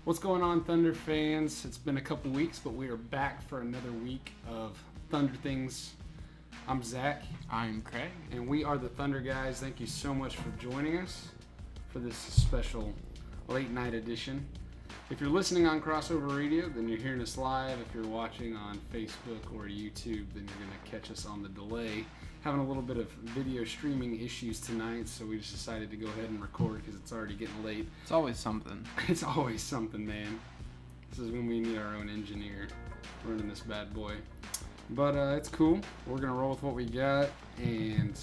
What's going on, Thunder fans? It's been a couple weeks, but we are back for another week of Thunder Things. I'm Zach. I'm Craig. And we are the Thunder Guys. Thank you so much for joining us for this special late night edition. If you're listening on Crossover Radio, then you're hearing us live. If you're watching on Facebook or YouTube, then you're going to catch us on the delay. Having a little bit of video streaming issues tonight, so we just decided to go ahead and record because it's already getting late. It's always something. It's always something, man. This is when we need our own engineer running this bad boy. But it's cool. We're going to roll with what we got, and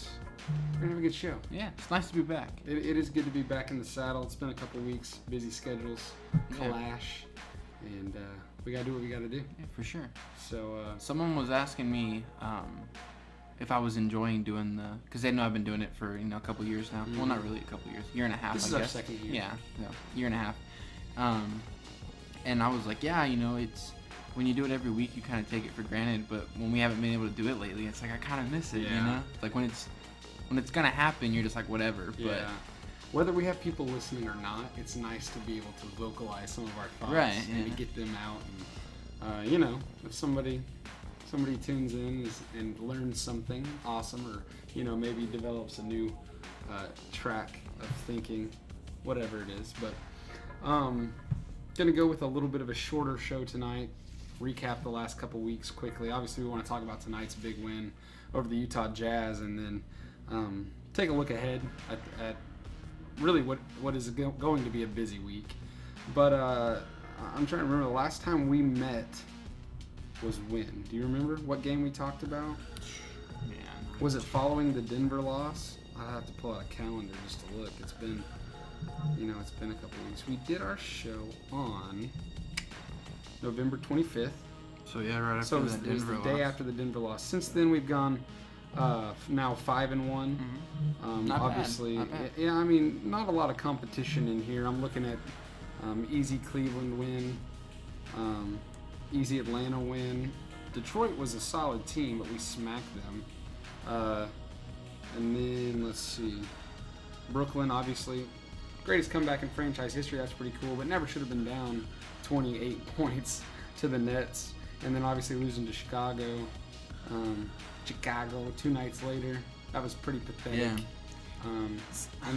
we're going to have a good show. Yeah, it's nice to be back. It is good to be back in the saddle. It's been a couple weeks, busy schedules, clash, and we got to do what we got to do. Yeah, for sure. So someone was asking me if I was enjoying doing because they know I've been doing it for a couple years now. Well, not really a couple years, year and a half. This is I our guess. second year. Yeah, year and a half. And I was like, yeah, it's when you do it every week, you kind of take it for granted. But when we haven't been able to do it lately, it's like I kind of miss it. Yeah. It's like when it's gonna happen, you're just like whatever. Yeah. But whether we have people listening or not, it's nice to be able to vocalize some of our thoughts and to get them out. And if somebody tunes in and learns something awesome, or maybe develops a new track of thinking, whatever it is. But gonna go with a little bit of a shorter show tonight. Recap the last couple weeks quickly. Obviously, we want to talk about tonight's big win over the Utah Jazz, and then take a look ahead at really what is going to be a busy week. But I'm trying to remember the last time we met was when. Do you remember what game we talked about? man, Was it following the Denver loss? I have to pull out a calendar just to look. It's been a couple weeks. We did our show on November 25th. So yeah, right after So it was that Denver the loss. day after the Denver loss. Since then, we've gone now 5-1. Not Obviously, bad. Not bad. yeah. I mean, not a lot of competition in here. I'm looking at easy Cleveland win, easy Atlanta win. Detroit was a solid team, but we smacked them. And then let's see, Brooklyn, obviously, greatest comeback in franchise history. That's pretty cool, but never should have been down 28 points to the Nets. And then obviously losing to Chicago 2 nights later. That was pretty pathetic. Yeah. And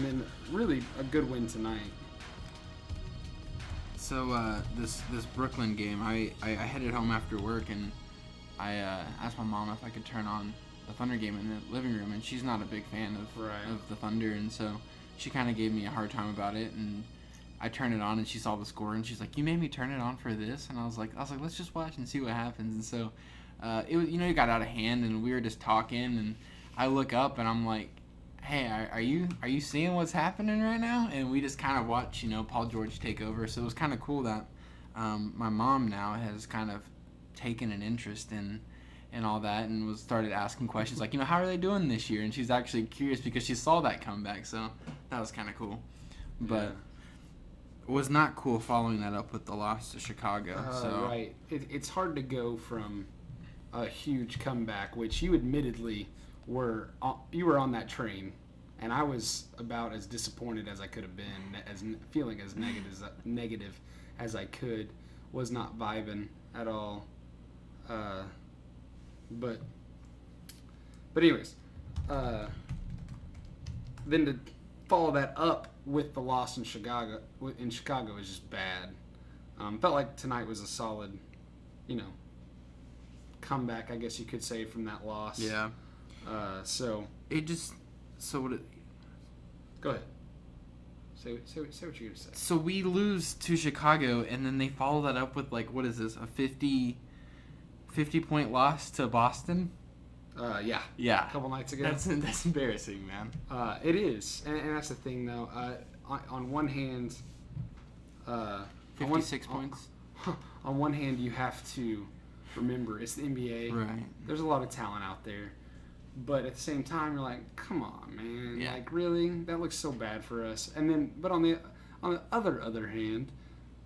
then really a good win tonight. So this Brooklyn game, I headed home after work, and I asked my mom if I could turn on the Thunder game in the living room, and she's not a big fan of the Thunder, and so she kind of gave me a hard time about it, and I turned it on, and she saw the score, and she's like, "You made me turn it on for this?" And I was like, "Let's just watch and see what happens." And so it was, it got out of hand, and we were just talking, and I look up, and I'm like, "Hey, are you seeing what's happening right now?" And we just kind of watch, Paul George take over. So it was kind of cool that my mom now has kind of taken an interest in all that, and started asking questions like, how are they doing this year? And she's actually curious because she saw that comeback. So that was kind of cool. But it was not cool following that up with the loss to Chicago. Right. It's hard to go from a huge comeback, which you admittedly were on that train, and I was about as disappointed as I could have been, as feeling as negative as I could. Was not vibing at all. But anyways, then to follow that up with the loss in Chicago is just bad. Felt like tonight was a solid, comeback, I guess you could say, from that loss. Yeah. Go ahead. Say what you're gonna say. So we lose to Chicago, and then they follow that up with what is this? A 50-point loss to Boston? Yeah. Yeah. A couple nights ago. That's embarrassing, man. It is, and that's the thing, though. On one hand, 56 points. On one hand, you have to remember it's the NBA. Right. There's a lot of talent out there, but at the same time, you're like, come on, man. Yeah. Really? That looks so bad for us. And then, but on the other hand,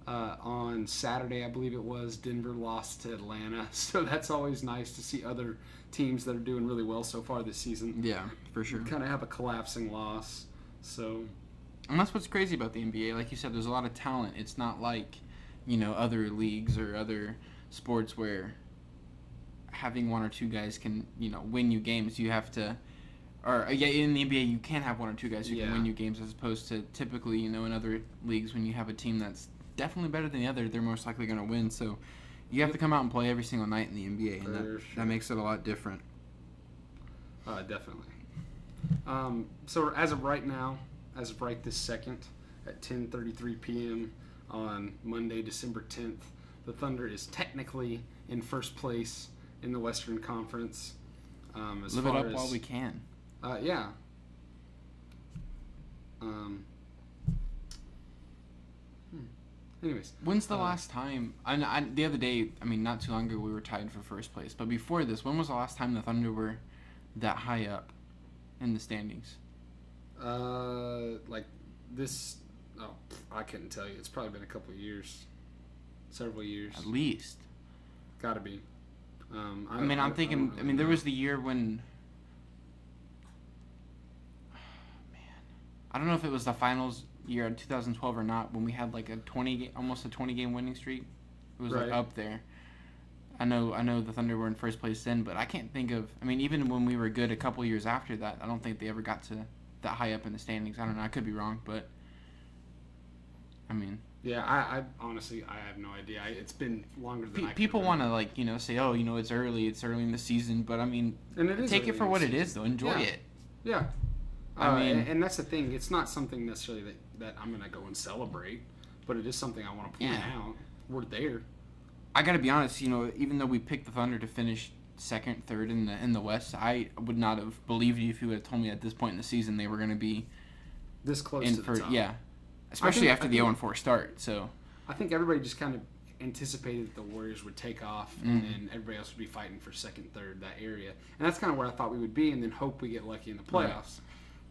on Saturday, I believe it was, Denver lost to Atlanta. So that's always nice to see other teams that are doing really well so far this season. Yeah, for sure. Kind of have a collapsing loss. So, and that's what's crazy about the NBA. Like you said, there's a lot of talent. It's not like other leagues or other sports where having one or two guys can, win you games. You have to, in the NBA you can have one or two guys who can win you games, as opposed to typically, in other leagues when you have a team that's definitely better than the other, they're most likely going to win. So you have to come out and play every single night in the NBA, and that makes it a lot different. Definitely. So as of right now, as of right this second, at 10:33 p.m. on Monday, December 10th, the Thunder is technically in first place in the Western Conference. Live it up while we can. Yeah. Anyways. When's the last time? The other day, not too long ago, we were tied for first place. But before this, when was the last time the Thunder were that high up in the standings? Like this. Oh, I couldn't tell you. It's probably been a couple of years. Several years. At least. Gotta be. I'm thinking. There was the year when. I don't know if it was the finals year in 2012 or not, when we had like almost a 20-game winning streak. It was like up there. I know the Thunder were in first place then, but I can't think of. Even when we were good a couple years after that, I don't think they ever got to that high up in the standings. I don't know. I could be wrong, but Yeah, I honestly I have no idea. It's been longer than people want to say, oh, it's early in the season, but and it is take it for what it is, though. Enjoy it. Yeah. And that's the thing. It's not something necessarily that I'm gonna go and celebrate, but it is something I want to point out. We're there. I gotta be honest. Even though we picked the Thunder to finish second, third in the West, I would not have believed you if you had told me at this point in the season they were gonna be this close to the top. Yeah, especially after the 0-4 start. So I think everybody just kind of anticipated that the Warriors would take off, and then everybody else would be fighting for second, third, that area, and that's kind of where I thought we would be, and then hope we get lucky in the playoffs. Right.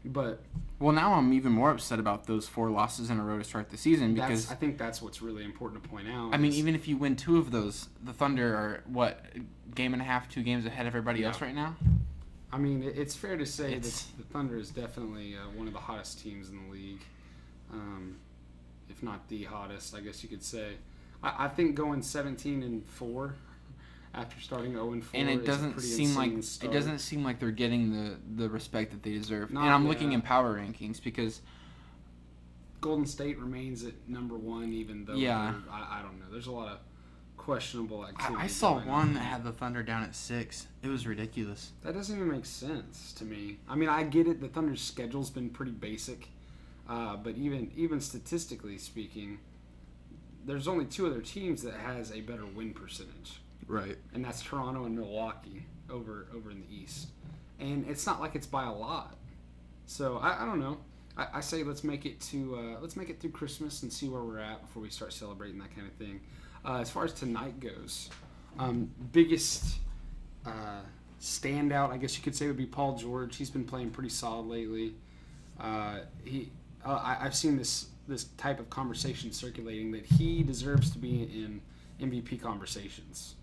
But now I'm even more upset about those 4 losses in a row to start the season, because I think that's what's really important to point out. Even if you win 2 of those, the Thunder are game and a half, 2 games ahead of everybody else right now. It's fair to say that the Thunder is definitely one of the hottest teams in the league, if not the hottest, I guess you could say. I think going 17-4. After starting 0-4, and it doesn't seem like they're getting the respect that they deserve. And I'm looking in power rankings because Golden State remains at number 1, even though I don't know. There's a lot of questionable activity. I saw one that had the Thunder down at 6. It was ridiculous. That doesn't even make sense to me. I get it. The Thunder's schedule's been pretty basic, but even statistically speaking, there's only 2 other teams that has a better win percentage. Right. And that's Toronto and Milwaukee over in the East. And it's not like it's by a lot. So I don't know. I say let's make it through Christmas and see where we're at before we start celebrating that kind of thing. As far as tonight goes, biggest standout, I guess you could say, would be Paul George. He's been playing pretty solid lately. I've seen this type of conversation circulating that he deserves to be in MVP conversations.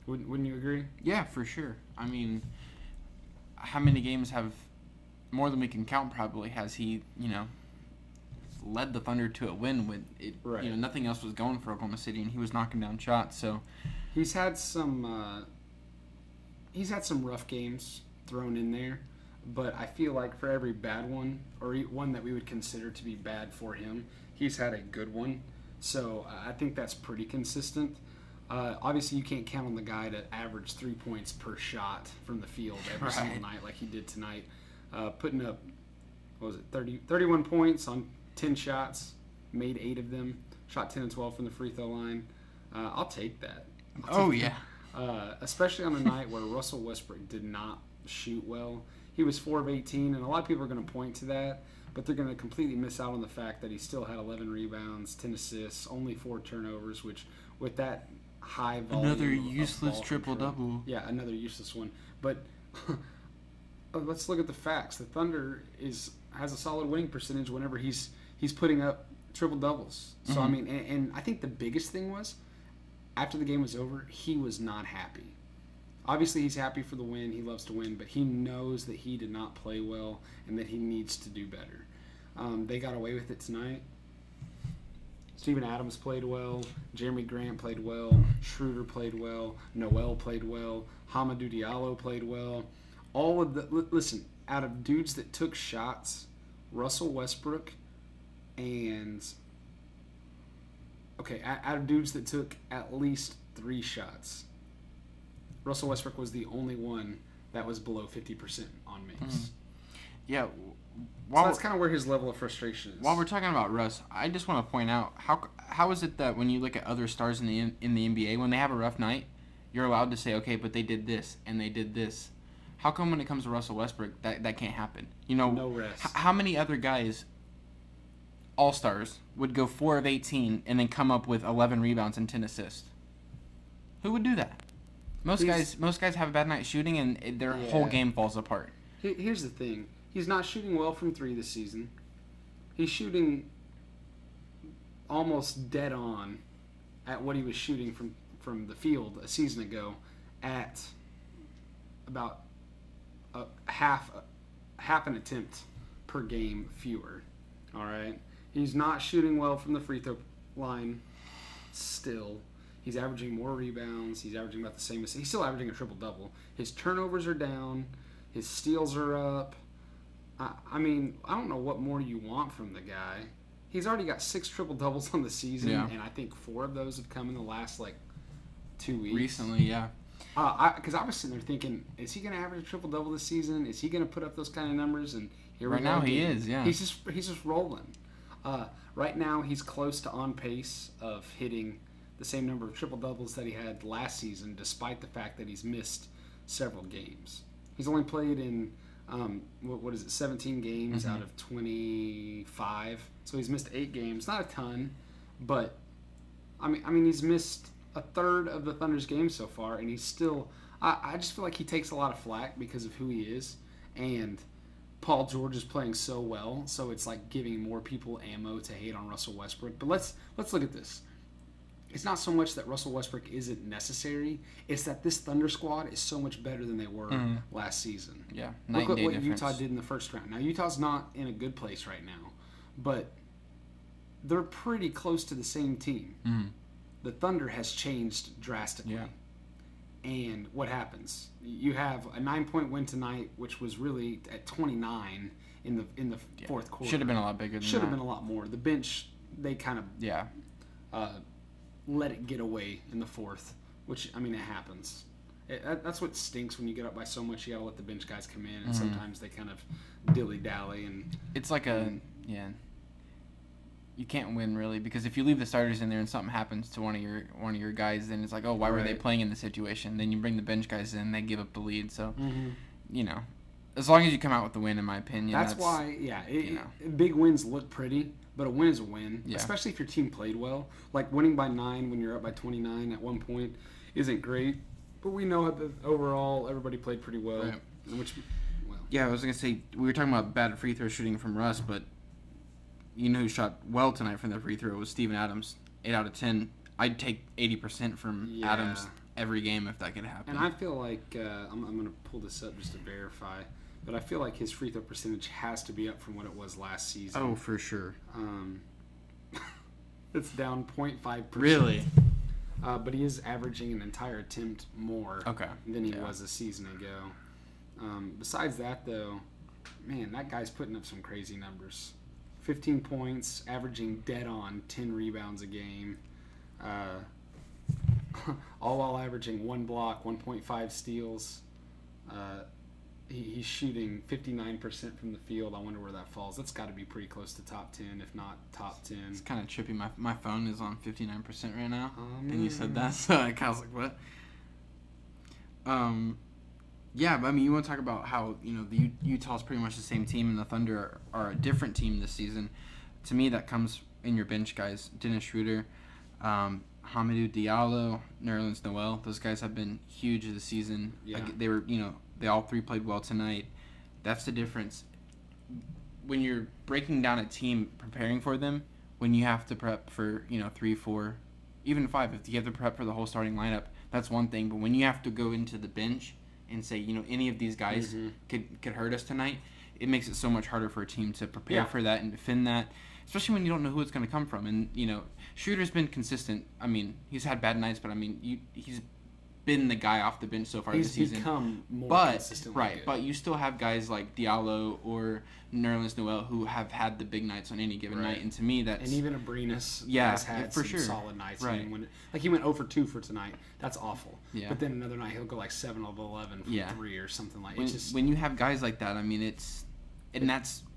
Wouldn't you agree? Yeah, for sure. How many games have, more than we can count probably, has he, led the Thunder to a win when nothing else was going for Oklahoma City, and he was knocking down shots. So he's had some rough games thrown in there, but I feel like for every bad one, or one that we would consider to be bad for him, he's had a good one. So I think that's pretty consistent. Obviously, you can't count on the guy to average 3 points per shot from the field every single night like he did tonight. Putting up, 31 points on 10 shots, made 8 of them, shot 10 and 12 from the free throw line. I'll take that. Especially on a night where Russell Westbrook did not shoot well. He was 4 of 18, and a lot of people are going to point to that, but they're going to completely miss out on the fact that he still had 11 rebounds, 10 assists, only 4 turnovers, which with that high volume, another useless triple-double. Yeah, another useless one. But let's look at the facts. The Thunder has a solid winning percentage whenever he's putting up triple-doubles. So, and I think the biggest thing was, after the game was over, he was not happy. Obviously, he's happy for the win. He loves to win, but he knows that he did not play well and that he needs to do better. They got away with it tonight. Steven Adams played well. Jeremy Grant played well. Schroeder played well. Noel played well. Hamidou Diallo played well. All of the listen, out of dudes that took shots, Russell Westbrook and out of dudes that took at least 3 shots, Russell Westbrook was the only one that was below 50% on makes. Mm-hmm. Yeah. So that's kind of where his level of frustration is. While we're talking about Russ, I just want to point out how is it that when you look at other stars in the NBA, when they have a rough night, you're allowed to say, okay, but they did this and they did this. How come when it comes to Russell Westbrook that can't happen? You know, no rest. How many other guys, all-stars, would go 4 of 18 and then come up with 11 rebounds and 10 assists? Who would do that? Most guys have a bad night shooting and their whole game falls apart. Here's the thing. He's not shooting well from 3 this season. He's shooting almost dead on at what he was shooting from the field a season ago at about half an attempt per game fewer. All right? He's not shooting well from the free throw line still. He's averaging more rebounds. He's averaging about the same. He's still averaging a triple-double. His turnovers are down. His steals are up. I mean, I don't know what more you want from the guy. He's already got 6 triple-doubles on the season, and I think 4 of those have come in the last, 2 weeks. Recently, yeah. Because I was sitting there thinking, is he going to average a triple-double this season? Is he going to put up those kind of numbers? And here right now he is, yeah. He's just rolling. Right now he's close to on pace of hitting the same number of triple-doubles that he had last season, despite the fact that he's missed several games. He's only played in 17 games out of 25. So he's missed 8 games. Not a ton, but I mean he's missed a third of the Thunder's games so far, and he's still. I just feel like he takes a lot of flack because of who he is, and Paul George is playing so well, so it's like giving more people ammo to hate on Russell Westbrook. But let's look at this. It's not so much that Russell Westbrook isn't necessary. It's that this Thunder squad is so much better than they were last season. Yeah, look at what Utah did in the first round. Now, Utah's not in a good place right now, but they're pretty close to the same team. Mm-hmm. The Thunder has changed drastically. Yeah. And what happens? You have a 9-point win tonight, which was really at 29 in the fourth quarter. Should have been a lot bigger than that. Should have been a lot more. The bench, they kind of let it get away in the fourth, which, I mean, it happens. That's what stinks when you get up by so much. You got to let the bench guys come in, and sometimes they kind of dilly-dally. And it's like you can't win really, because if you leave the starters in there and something happens to one of your guys, then it's like, oh, why were they playing in the situation? Then you bring the bench guys in, they give up the lead. So, as long as you come out with the win, in my opinion. That's why, big wins look pretty, but a win is a win, especially if your team played well. Like winning by 9 when you're up by 29 at one point isn't great, but we know that overall everybody played pretty well. Right. Yeah, I was going to say, we were talking about bad free throw shooting from Russ, but you know who shot well tonight from the free throw was Steven Adams, 8 out of 10. I'd take 80% from Adams every game if that could happen. And I feel like, I'm going to pull this up just to verify, but I feel like his free throw percentage has to be up from what it was last season. Oh, for sure. It's down 0.5%. Really? But he is averaging an entire attempt more than he was a season ago. Besides that, though, man, that guy's putting up some crazy numbers. 15 points, averaging dead on 10 rebounds a game, all while averaging 1 block, 1.5 steals. He's shooting 59% from the field. I wonder where that falls. That's got to be pretty close to top 10, if not top 10. It's kind of trippy. My phone is on 59% right now, and you said that, so I was like, what? Yeah, but I mean, you want to talk about how, the Utah's pretty much the same team, and the Thunder are a different team this season. To me, that comes in your bench guys. Dennis Schroeder, Hamidou Diallo, Nerlens Noel. Those guys have been huge this season. Yeah. They were, they all 3 played well tonight. That's the difference. When you're breaking down a team, preparing for them, when you have to prep for, 3, 4, even 5, if you have to prep for the whole starting lineup, that's one thing. But when you have to go into the bench and say, any of these guys could hurt us tonight, it makes it so much harder for a team to prepare for that and defend that. especially when you don't know who it's going to come from. And, Schroeder's been consistent. I mean, he's had bad nights, but, I mean, he's been the guy off the bench so far this season. He's become more consistently good. But you still have guys like Diallo or Nerlens Noel who have had the big nights on any given night, and to me that's... And even Abrinas has had some solid nights. Right. He went 0 for 2 for tonight. That's awful. Yeah. But then another night he'll go like 7 of 11 from 3 or something like that. When you have guys like that, I mean, it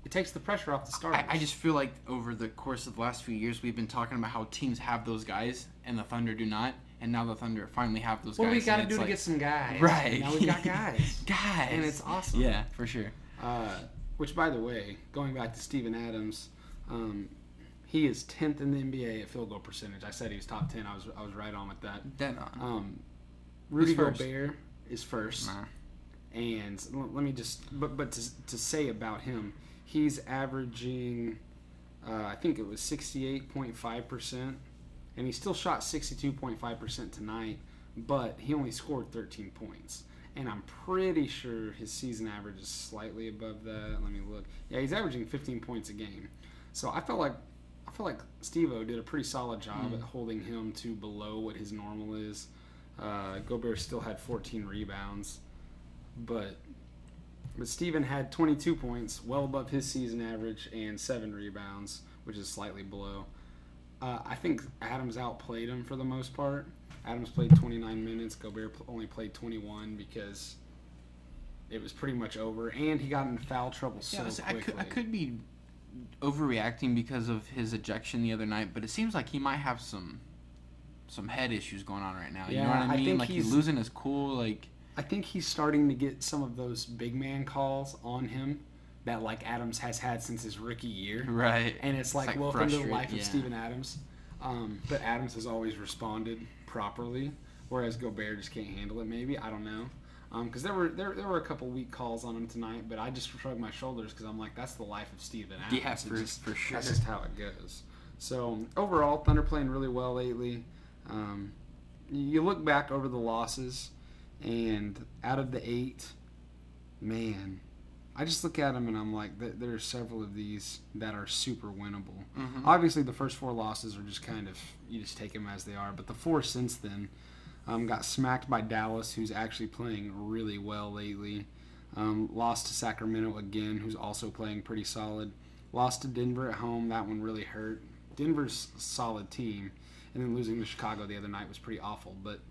takes the pressure off the starters. I just feel like over the course of the last few years, we've been talking about how teams have those guys and the Thunder do not. And now the Thunder finally have those guys. What do we got to do to get some guys? Right. Now we got guys. And it's awesome. Yeah, for sure. Which, by the way, going back to Steven Adams, he is 10th in the NBA at field goal percentage. I said he was top 10. I was right on with that. Dead on. Rudy Gobert is first. Nah. And let me just... But to say about him, he's averaging, I think it was 68.5%. And he still shot 62.5% tonight, but he only scored 13 points. And I'm pretty sure his season average is slightly above that. Let me look. Yeah, he's averaging 15 points a game. So I feel like Steve-O did a pretty solid job at holding him to below what his normal is. Gobert still had 14 rebounds, but Steven had 22 points, well above his season average, and 7 rebounds, which is slightly below. I think Adams outplayed him for the most part. Adams played 29 minutes. Gobert only played 21 because it was pretty much over, and he got into foul trouble quickly. I could be overreacting because of his ejection the other night, but it seems like he might have some head issues going on right now. You know what I mean? Like he's losing his cool. Like I think he's starting to get some of those big man calls on him that like Adams has had since his rookie year. Right. And it's like welcome to the life of Steven Adams. But Adams has always responded properly, whereas Gobert just can't handle it maybe. I don't know. Because there were a couple weak calls on him tonight, but I just shrugged my shoulders because I'm like, that's the life of Steven Adams. Yeah, for sure. That's just how it goes. So overall, Thunder playing really well lately. You look back over the losses, and out of the 8, man, I just look at them and I'm like, there are several of these that are super winnable. Mm-hmm. Obviously, the first 4 losses are just kind of, you just take them as they are. But the 4 since then got smacked by Dallas, who's actually playing really well lately. Lost to Sacramento again, who's also playing pretty solid. Lost to Denver at home. That one really hurt. Denver's a solid team. And then losing to Chicago the other night was pretty awful. But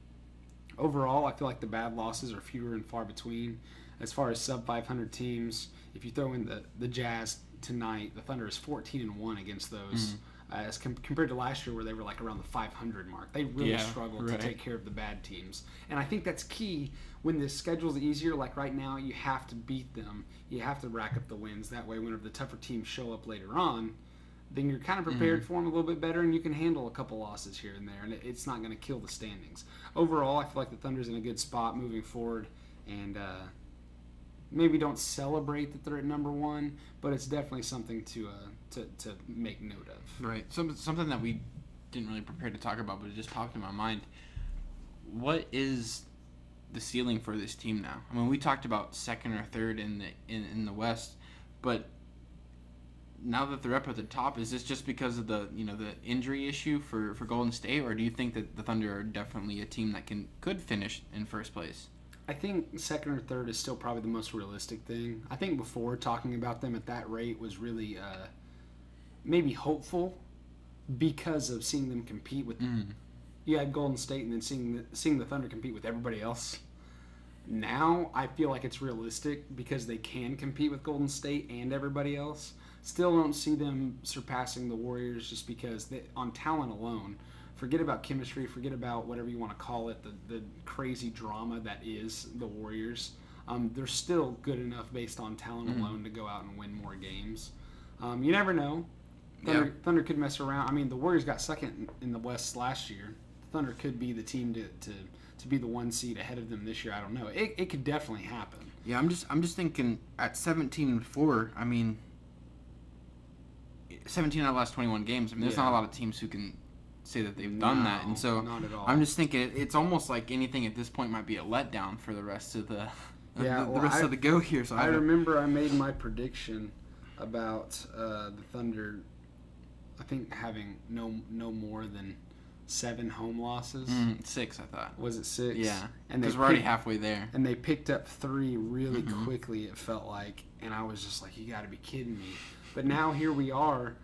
overall, I feel like the bad losses are fewer and far between. As far as sub-500 teams, if you throw in the Jazz tonight, the Thunder is 14-1 against those, as compared to last year where they were like around the 500 mark. They really struggled to take care of the bad teams. And I think that's key when the schedule's easier. Like right now, you have to beat them. You have to rack up the wins. That way, whenever the tougher teams show up later on, then you're kind of prepared for them a little bit better, and you can handle a couple losses here and there, and it's not going to kill the standings. Overall, I feel like the Thunder's in a good spot moving forward, and maybe don't celebrate that they're at number 1, but it's definitely something to make note of. Right. Something that we didn't really prepare to talk about, but it just popped in my mind. What is the ceiling for this team now? I mean, we talked about second or third in the West, but now that they're up at the top, is this just because of the injury issue for Golden State, or do you think that the Thunder are definitely a team that could finish in first place? I think second or third is still probably the most realistic thing. I think before talking about them at that rate was really maybe hopeful because of seeing them compete with. You had Golden State and then seeing the Thunder compete with everybody else. Now I feel like it's realistic because they can compete with Golden State and everybody else. Still don't see them surpassing the Warriors just because on talent alone. Forget about chemistry, forget about whatever you want to call it, the crazy drama that is the Warriors. They're still good enough based on talent alone to go out and win more games. You never know. Thunder could mess around. I mean, the Warriors got second in the West last year. The Thunder could be the team to be the 1 seed ahead of them this year. I don't know. It could definitely happen. Yeah, I'm just thinking at 17-4. I mean, 17 out of the last 21 games. I mean, there's not a lot of teams who can say that they've done that, and so not at all. I'm just thinking it's almost like anything at this point might be a letdown for the rest of the rest of the go here. So I remember I made my prediction about the Thunder I think having no more than 7 home losses. 6, I thought. Was it 6? Yeah, because we're already halfway there. And they picked up 3 really quickly, it felt like. And I was just like, you got to be kidding me. But now here we are,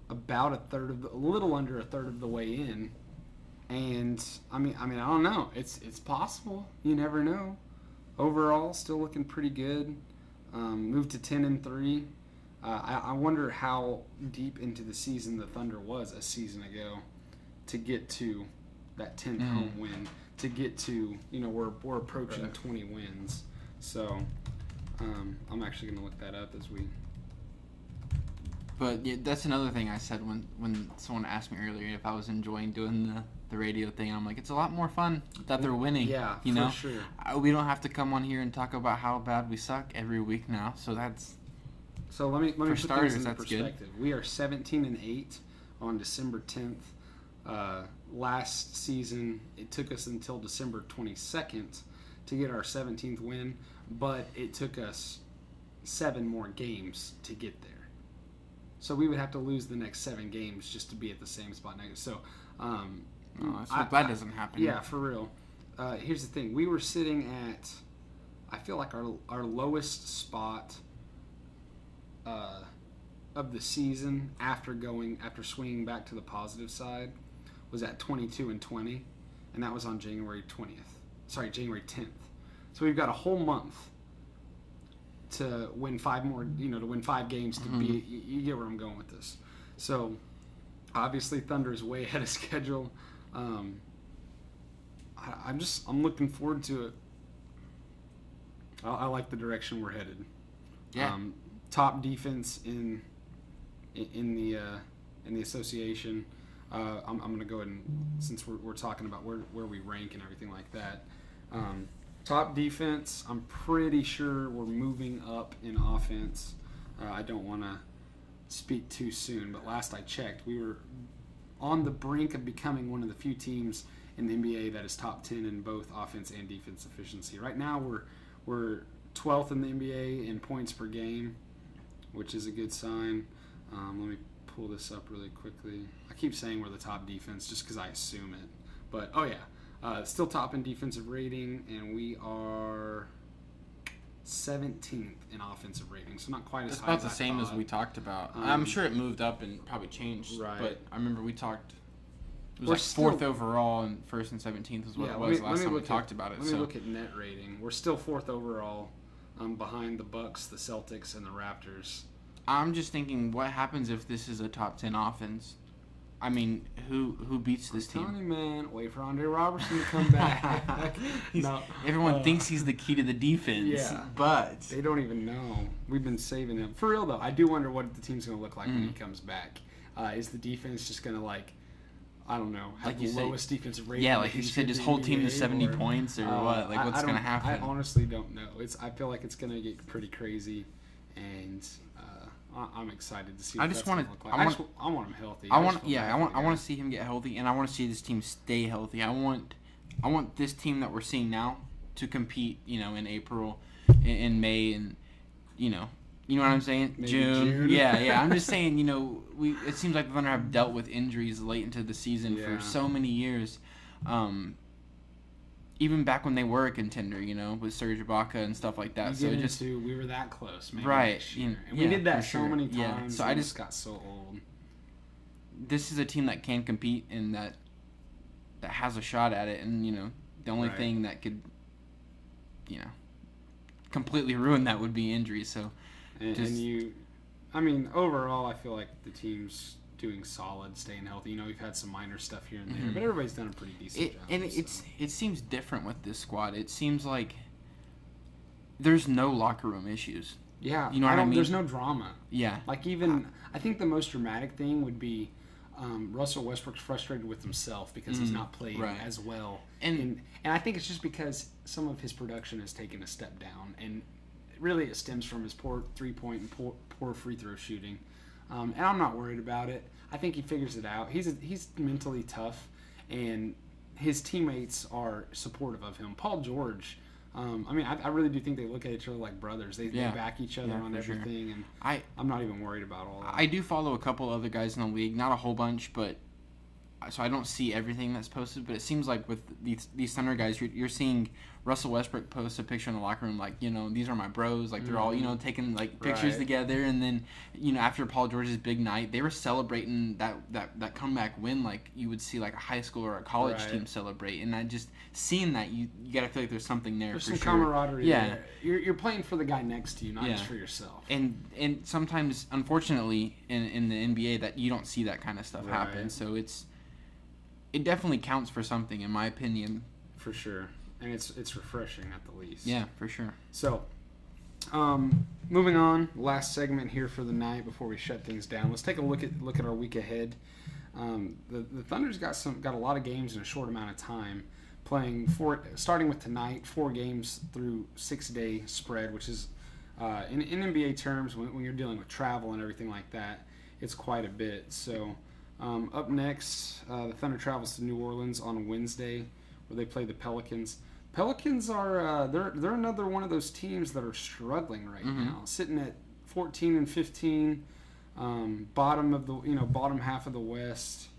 about a little under a third of the way in. And, I mean, I don't know. It's possible. You never know. Overall, still looking pretty good. Moved to 10-3. I wonder how deep into the season the Thunder was a season ago to get to that 10th home win, to get to, we're approaching 20 wins. So I'm actually going to look that up as we... But yeah, that's another thing I said when someone asked me earlier if I was enjoying doing the radio thing. I'm like, it's a lot more fun that they're winning. Yeah, for sure. We don't have to come on here and talk about how bad we suck every week now. So that's... So let me put starters, things in that's perspective. Good. We are 17-8 on December 10th. Last season, it took us until December 22nd to get our 17th win, but it took us 7 more games to get there. So we would have to lose the next 7 games just to be at the same spot next. So, that doesn't happen. Yeah, for real. Here's the thing: we were sitting at, I feel like our lowest spot of the season after swinging back to the positive side was at 22-20, and that was on January 10th. So we've got a whole month to win 5 more, to win 5 games to be. You get where I'm going with this. So obviously Thunder is way ahead of schedule. I'm looking forward to it. I like the direction we're headed. Yeah. Top defense in the association. I'm going to go ahead and, since we're talking about where we rank and everything like that. Top defense, I'm pretty sure we're moving up in offense. I don't want to speak too soon, but last I checked, we were on the brink of becoming one of the few teams in the NBA that is top 10 in both offense and defense efficiency. Right now, we're 12th in the NBA in points per game, which is a good sign. Let me pull this up really quickly. I keep saying we're the top defense just because I assume it. But, still top in defensive rating, and we are 17th in offensive rating, so not quite as high as I thought. It's about the same as we talked about. I'm sure it moved up and probably changed, right. But I remember we talked... It was like 4th overall, and 1st and 17th is what it was last time we talked about it. Let me look at net rating. We're still 4th overall, behind the Bucks, the Celtics, and the Raptors. I'm just thinking, what happens if this is a top 10 offense? I mean, who beats this team? I'm telling you, man, wait for Andre Robertson to come back. Everyone thinks he's the key to the defense, but they don't even know. We've been saving him. For real, though, I do wonder what the team's going to look like when he comes back. Is the defense just going to, I don't know, have the lowest defensive rating? Yeah, like you said, just whole team to 70 points or what? Like, what's going to happen? I honestly don't know. I feel like it's going to get pretty crazy, and I'm excited to see what that's going to look like. I want him healthy. I want to see him get healthy, and I want to see this team stay healthy. I want this team that we're seeing now to compete, in April, in May, and you know what I'm saying? Maybe June. Yeah. I'm just saying, it seems like the Thunder have dealt with injuries late into the season for so many years. Even back when they were a contender, with Serge Ibaka and stuff like that. We were that close, man. Right. And we did that so many times. Yeah. So I just got so old. This is a team that can compete and that has a shot at it. And, the only thing that could, completely ruin that would be injuries. So, overall, I feel like the team's doing solid, staying healthy. We've had some minor stuff here and there, but everybody's done a pretty decent job. And it seems different with this squad. It seems like there's no locker room issues. Yeah, you know what I mean? There's no drama. Yeah, I think the most dramatic thing would be Russell Westbrook's frustrated with himself because he's not playing as well, and I think it's just because some of his production has taken a step down, and really it stems from his poor 3-point and poor free throw shooting. And I'm not worried about it. I think he figures it out. He's mentally tough, and his teammates are supportive of him. Paul George I mean, I really do think they look at each other like brothers. They back each other on everything, sure. And I'm not even worried about all that. I do follow a couple other guys in the league, not a whole bunch, but so I don't see everything that's posted. But it seems like with these Thunder guys, you're seeing Russell Westbrook post a picture in the locker room, like, these are my bros. Like, they're all, taking, like, pictures together. And then, after Paul George's big night, they were celebrating that comeback win like you would see, like, a high school or a college team celebrate. And I just, seeing that, you got to feel like there's something there. There's some camaraderie there. You're playing for the guy next to you, not just for yourself. And sometimes, unfortunately, in the NBA, that you don't see that kind of stuff happen. So it definitely counts for something, in my opinion. For sure. And it's refreshing at the least. Yeah, for sure. So, moving on, last segment here for the night before we shut things down. Let's take a look at our week ahead. The Thunder's got a lot of games in a short amount of time. Playing starting with tonight, 4 games through 6-day spread, which is in NBA terms, when you're dealing with travel and everything like that, it's quite a bit. So, up next, the Thunder travels to New Orleans on Wednesday, where they play the Pelicans. Pelicans are they're another one of those teams that are struggling right now, sitting at 14 and 15, bottom half of the West.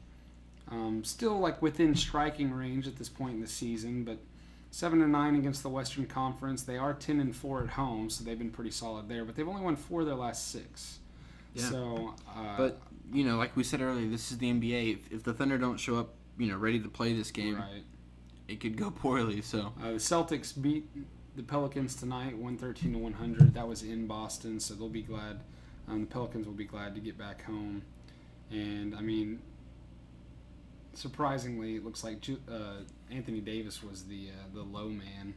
Still like within striking range at this point in the season, but 7-9 against the Western Conference. They are 10-4 at home, so they've been pretty solid there. But they've only won 4 of their last 6. Yeah. So, but like we said earlier, this is the NBA. If the Thunder don't show up, ready to play this game, it could go poorly. So the Celtics beat the Pelicans tonight, 113-100. That was in Boston, so they'll be glad. The Pelicans will be glad to get back home. And I mean, surprisingly, it looks like Anthony Davis was the low man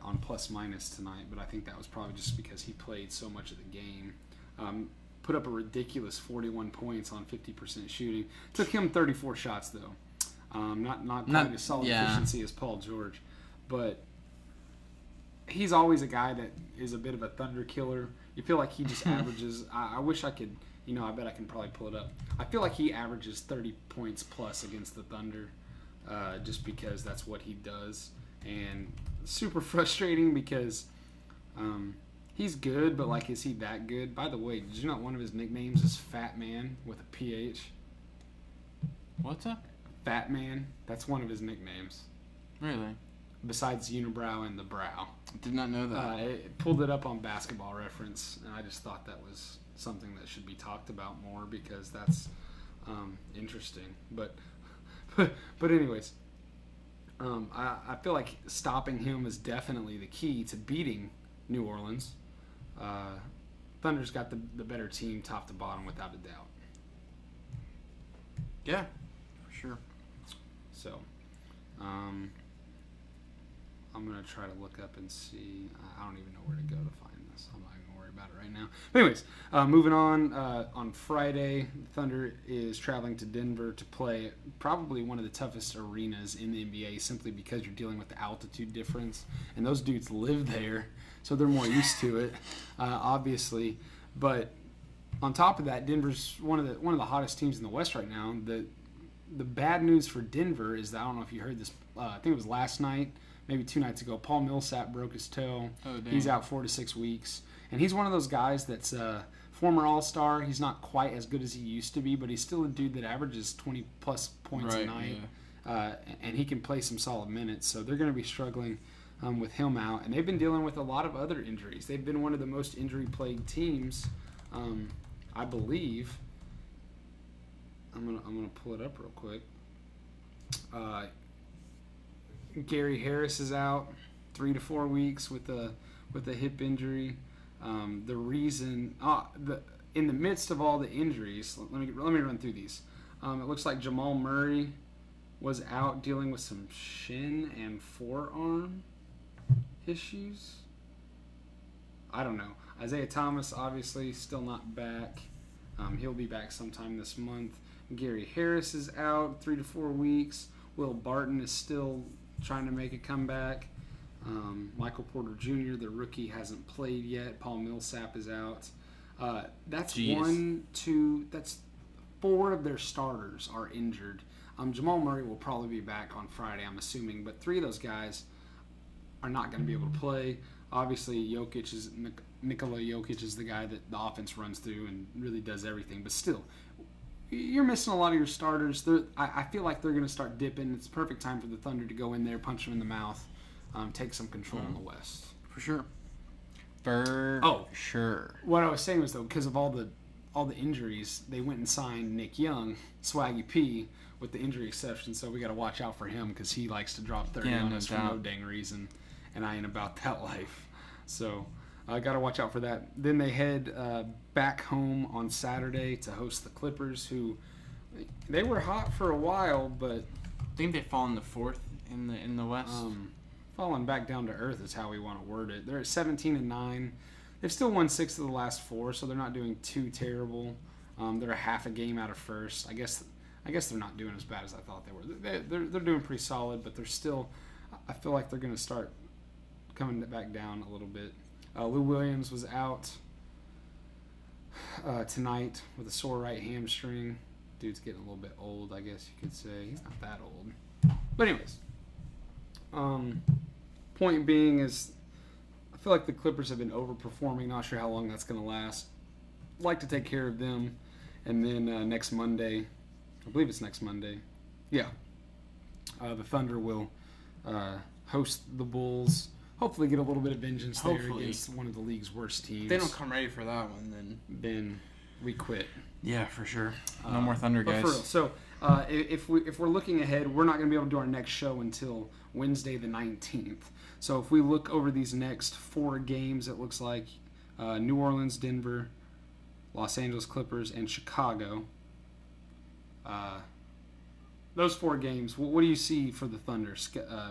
on plus minus tonight. But I think that was probably just because he played so much of the game. Put up a ridiculous 41 points on 50% shooting. Took him 34 shots though. Not quite as solid efficiency as Paul George, but he's always a guy that is a bit of a thunder killer. You feel like he just averages. I wish I could. I bet I can probably pull it up. I feel like he averages 30 points plus against the Thunder, just because that's what he does, and super frustrating because he's good, but like, is he that good? By the way, did you know one of his nicknames is Fat Man with a PH? What's that? Fat Man. That's one of his nicknames. Really? Besides unibrow and the brow. Did not know that. I pulled it up on Basketball Reference, and I just thought that was something that should be talked about more because that's interesting. But anyways, I feel like stopping him is definitely the key to beating New Orleans. Thunder's got the better team top to bottom without a doubt. Yeah, for sure. So, I'm going to try to look up and see. I don't even know where to go to find this. I'm not even going to worry about it right now. But anyways, moving on Friday, Thunder is traveling to Denver to play probably one of the toughest arenas in the NBA simply because you're dealing with the altitude difference. And those dudes live there, so they're more used to it, obviously. But on top of that, Denver's one of the hottest teams in the West right now. The bad news for Denver is that, I don't know if you heard this, I think it was last night, maybe 2 nights ago, Paul Millsap broke his toe. Oh, damn. He's out 4 to 6 weeks. And he's one of those guys that's a former All-Star. He's not quite as good as he used to be, but he's still a dude that averages 20-plus points a night. Yeah. And he can play some solid minutes. So they're going to be struggling with him out. And they've been dealing with a lot of other injuries. They've been one of the most injury-plagued teams, I believe. I'm gonna pull it up real quick. Gary Harris is out 3 to 4 weeks with a hip injury. The reason, in the midst of all the injuries, let me run through these. It looks like Jamal Murray was out dealing with some shin and forearm issues. I don't know. Isaiah Thomas obviously still not back. He'll be back sometime this month. Gary Harris is out 3 to 4 weeks. Will Barton is still trying to make a comeback. Michael Porter Jr., the rookie, hasn't played yet. Paul Millsap is out. That's 4 of their starters are injured. Jamal Murray will probably be back on Friday, I'm assuming. But 3 of those guys, are not going to be able to play. Obviously, Nikola Jokic is the guy that the offense runs through and really does everything. But still, you're missing a lot of your starters. I feel like they're going to start dipping. It's the perfect time for the Thunder to go in there, punch them in the mouth, take some control in the West. For sure. Sure. What I was saying was, though, because of all the injuries, they went and signed Nick Young, Swaggy P, with the injury exception. So we got to watch out for him because he likes to drop 30 on us for no dang reason, and I ain't about that life. So I got to watch out for that. Then they head back home on Saturday to host the Clippers, who they were hot for a while, but I think they've fallen to 4th in the West. Falling back down to earth is how we want to word it. They're at 17-9. They've still won 6 of the last 4, so they're not doing too terrible. They're a half a game out of first. I guess they're not doing as bad as I thought they were. They're doing pretty solid, but they're still. I feel like they're going to start coming back down a little bit. Lou Williams was out tonight with a sore right hamstring. Dude's getting a little bit old, I guess you could say. He's not that old. But anyways, point being is I feel like the Clippers have been overperforming. Not sure how long that's going to last. I'd like to take care of them. And then next Monday, I believe it's next Monday. Yeah. The Thunder will host the Bulls. Hopefully get a little bit of vengeance there against one of the league's worst teams. If they don't come ready for that one, then we quit. Yeah, for sure. No more Thunder, guys. For real. So if we're looking ahead, we're not going to be able to do our next show until Wednesday the 19th. So if we look over these next 4 games, it looks like New Orleans, Denver, Los Angeles Clippers, and Chicago. Those 4 games, what do you see for the Thunder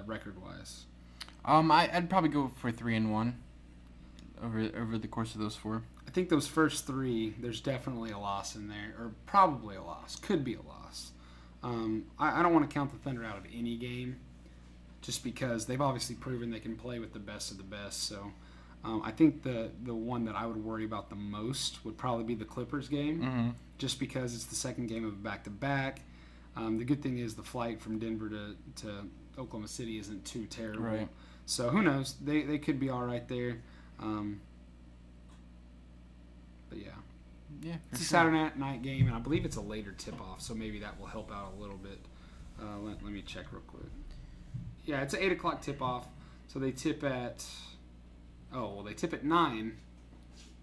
record-wise? I'd probably go for 3-1 over the course of those 4. I think those first 3, there's definitely a loss in there, or probably a loss. Could be a loss. I don't want to count the Thunder out of any game, just because they've obviously proven they can play with the best of the best. So I think the one that I would worry about the most would probably be the Clippers game, just because it's the second game of a back-to-back. The good thing is the flight from Denver to Oklahoma City isn't too terrible. Right. So who knows? They could be all right there. But yeah. Yeah, it's a Saturday night game, and I believe it's a later tip-off, so maybe that will help out a little bit. Let me check real quick. Yeah, it's an 8 o'clock tip-off, so they tip at... they tip at 9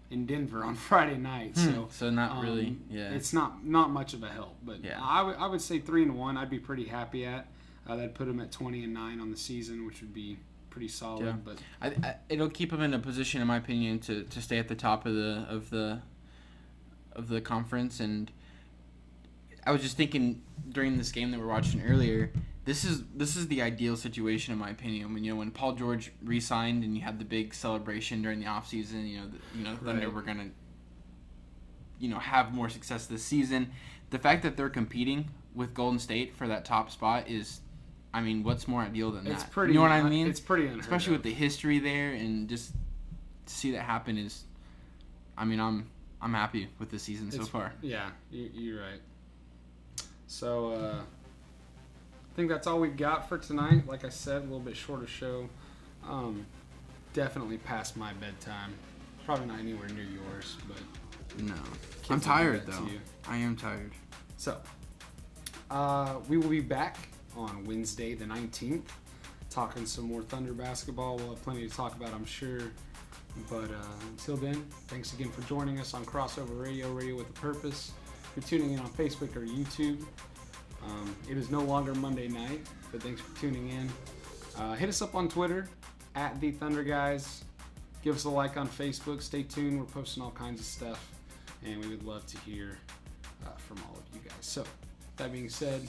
in Denver on Friday night. So not really, yeah. It's not much of a help, but yeah. I would say 3-1 I'd be pretty happy at. That'd put them at 20-9 on the season, which would be pretty solid. Yeah. But it'll keep them in a position, in my opinion, to stay at the top of the conference. And I was just thinking during this game that we were watching earlier, this is the ideal situation, in my opinion. When Paul George re-signed and you had the big celebration during the offseason, the Thunder were gonna have more success this season. The fact that they're competing with Golden State for that top spot is, what's more ideal than that? Pretty, you know what I mean? It's pretty unheard especially of. with the history there, and just to see that happen is, I'm happy with the season so far. Yeah, you're right. So I think that's all we've got for tonight. Like I said, a little bit shorter show. Definitely past my bedtime. Probably not anywhere near yours, but no. I'm tired though. I am tired. So we will be back on Wednesday the 19th, talking some more Thunder basketball. We'll have plenty to talk about, I'm sure. But until then, thanks again for joining us on Crossover Radio with a Purpose. If you're tuning in on Facebook or YouTube, it is no longer Monday night, but thanks for tuning in. Hit us up on Twitter, @TheThunderGuys. Give us a like on Facebook. Stay tuned. We're posting all kinds of stuff, and we would love to hear from all of you guys. So, that being said,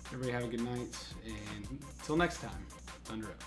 everybody have a good night, and until next time, Thunder up.